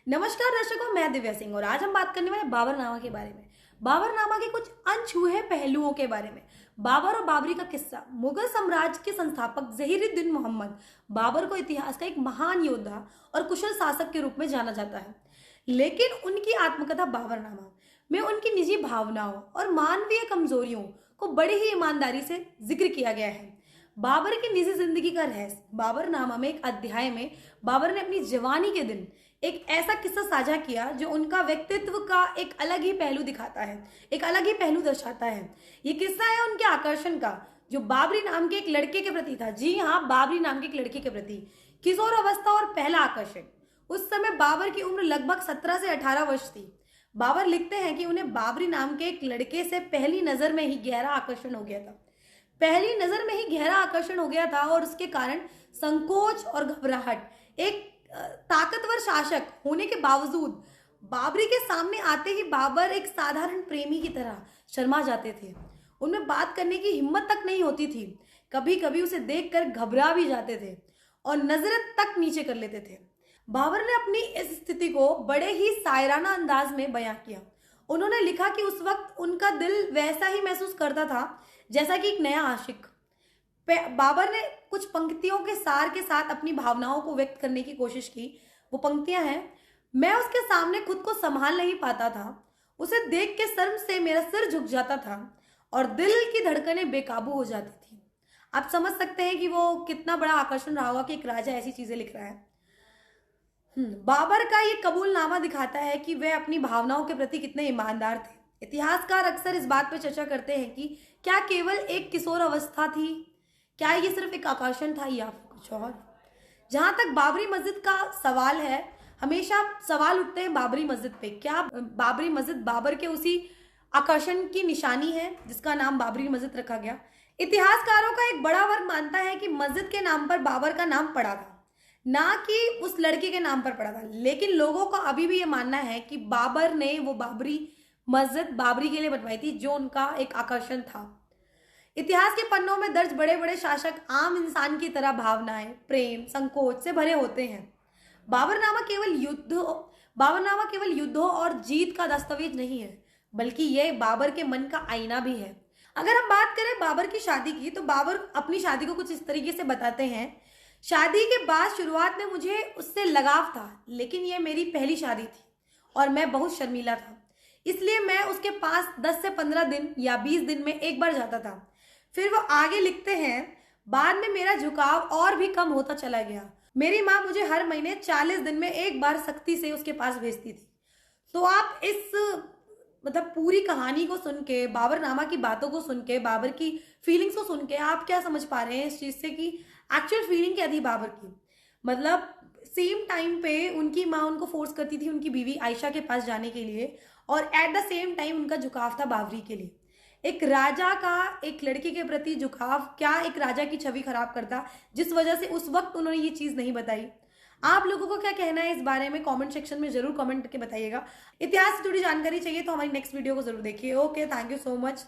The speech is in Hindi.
नमस्कार दर्शकों, मैं दिव्या सिंह और आज हम बात करने वाले बाबरनामा के बारे में। बाबरनामा के कुछ अनछुए पहलुओं के बारे में। बाबर और बाबरी का किस्सा। मुगल साम्राज्य के संस्थापक जहीरुद्दीन मोहम्मद बाबर को इतिहास का एक महान योद्धा और कुशल शासक के रूप में जाना जाता है, लेकिन उनकी आत्मकथा बाबरनामा में उनकी निजी भावनाओं और मानवीय कमजोरियों को बड़ी ही ईमानदारी से जिक्र किया गया है। बाबर की निजी जिंदगी का रहस्य। बाबरनामा में एक अध्याय में बाबर ने अपनी जवानी के दिन एक ऐसा किस्सा साझा किया जो उनका व्यक्तित्व का एक अलग ही पहलू दिखाता है, एक अलग ही पहलू दर्शाता है। ये किस्सा है उनके आकर्षण का, जो बाबरी नाम के एक लड़के के प्रति था। जी हाँ, बाबरी नाम के एक लड़के के प्रति। किशोर अवस्था और पहला आकर्षण। उस समय बाबर की उम्र लगभग 17 से 18 वर्ष थी। बाबर लिखते हैं कि उन्हें बाबरी नाम के एक लड़के से पहली नजर में ही गहरा आकर्षण हो गया था। पहली नजर में ही गहरा आकर्षण हो गया था और उसके कारण संकोच और घबराहट। एक ताकतवर शासक होने के बावजूद बाबरी के सामने आते ही बाबर एक साधारण प्रेमी की तरह शर्मा जाते थे। उनमें बात करने की हिम्मत तक नहीं होती थी। कभी कभी उसे देखकर घबरा भी जाते थे और नजरें तक नीचे कर लेते थे। बाबर ने अपनी इस स्थिति को बड़े ही शायराना अंदाज में बयां किया। उन्होंने लिखा कि उस वक्त उनका दिल वैसा ही महसूस करता था जैसा कि एक नया आशिक। बाबर ने कुछ पंक्तियों के सार के साथ अपनी भावनाओं को व्यक्त करने की कोशिश की। वो पंक्तियां हैं: मैं उसके सामने खुद को संभाल नहीं पाता था, उसे देख के शर्म से मेरा सिर झुक जाता था और दिल की धड़कनें बेकाबू हो जाती थी। आप समझ सकते हैं कि वो कितना बड़ा आकर्षण रहा होगा कि एक राजा ऐसी चीजें लिख रहा है। बाबर का ये कबूलनामा दिखाता है कि वे अपनी भावनाओं के प्रति कितने ईमानदार थे। इतिहासकार अक्सर इस बात पर चर्चा करते हैं कि क्या केवल एक किशोर अवस्था थी, क्या ये सिर्फ एक आकर्षण था या कुछ और। जहां तक बाबरी मस्जिद का सवाल है, हमेशा सवाल उठते हैं बाबरी मस्जिद पे। क्या बाबरी मस्जिद बाबर के उसी आकर्षण की निशानी है जिसका नाम बाबरी मस्जिद रखा गया? इतिहासकारों का एक बड़ा वर्ग मानता है कि मस्जिद के नाम पर बाबर का नाम पड़ा था, ना कि उस लड़के के नाम पर पड़ा था। लेकिन लोगों का अभी भी ये मानना है कि बाबर ने वो बाबरी मस्जिद बाबरी के लिए बनवाई थी, जो उनका एक आकर्षण था। इतिहास के पन्नों में दर्ज बड़े बड़े शासक आम इंसान की तरह भावनाएं, प्रेम, संकोच से भरे होते हैं। बाबरनामा केवल युद्धों और जीत का दस्तावेज नहीं है, बल्कि यह बाबर के मन का आईना भी है। अगर हम बात करें बाबर की शादी की, तो बाबर अपनी शादी को कुछ इस तरीके से बताते हैं: शादी के बाद शुरुआत में मुझे उससे लगाव था, लेकिन यह मेरी पहली शादी थी और मैं बहुत शर्मीला था, इसलिए मैं उसके पास 10 से 15 दिन या 20 दिन में एक बार जाता था। फिर वो आगे लिखते हैं: बाद में मेरा झुकाव और भी कम होता चला गया। मेरी माँ मुझे हर महीने 40 दिन में एक बार सख्ती से उसके पास भेजती थी। तो आप इस पूरी कहानी को सुन के, बाबरनामा की बातों को सुन के, बाबर की फीलिंग्स को सुन के आप क्या समझ पा रहे हैं इस चीज से कि एक्चुअल फीलिंग क्या थी बाबर की? सेम टाइम पे उनकी माँ उनको फोर्स करती थी उनकी बीवी आयशा के पास जाने के लिए, और एट द सेम टाइम उनका झुकाव था बाबरी के लिए। एक राजा का एक लड़के के प्रति झुकाव क्या एक राजा की छवि खराब करता, जिस वजह से उस वक्त उन्होंने ये चीज नहीं बताई। आप लोगों को क्या कहना है इस बारे में कमेंट सेक्शन में जरूर कमेंट करके बताइएगा। इतिहास से जुड़ी जानकारी चाहिए तो हमारी नेक्स्ट वीडियो को जरूर देखिए। Okay, thank you so much.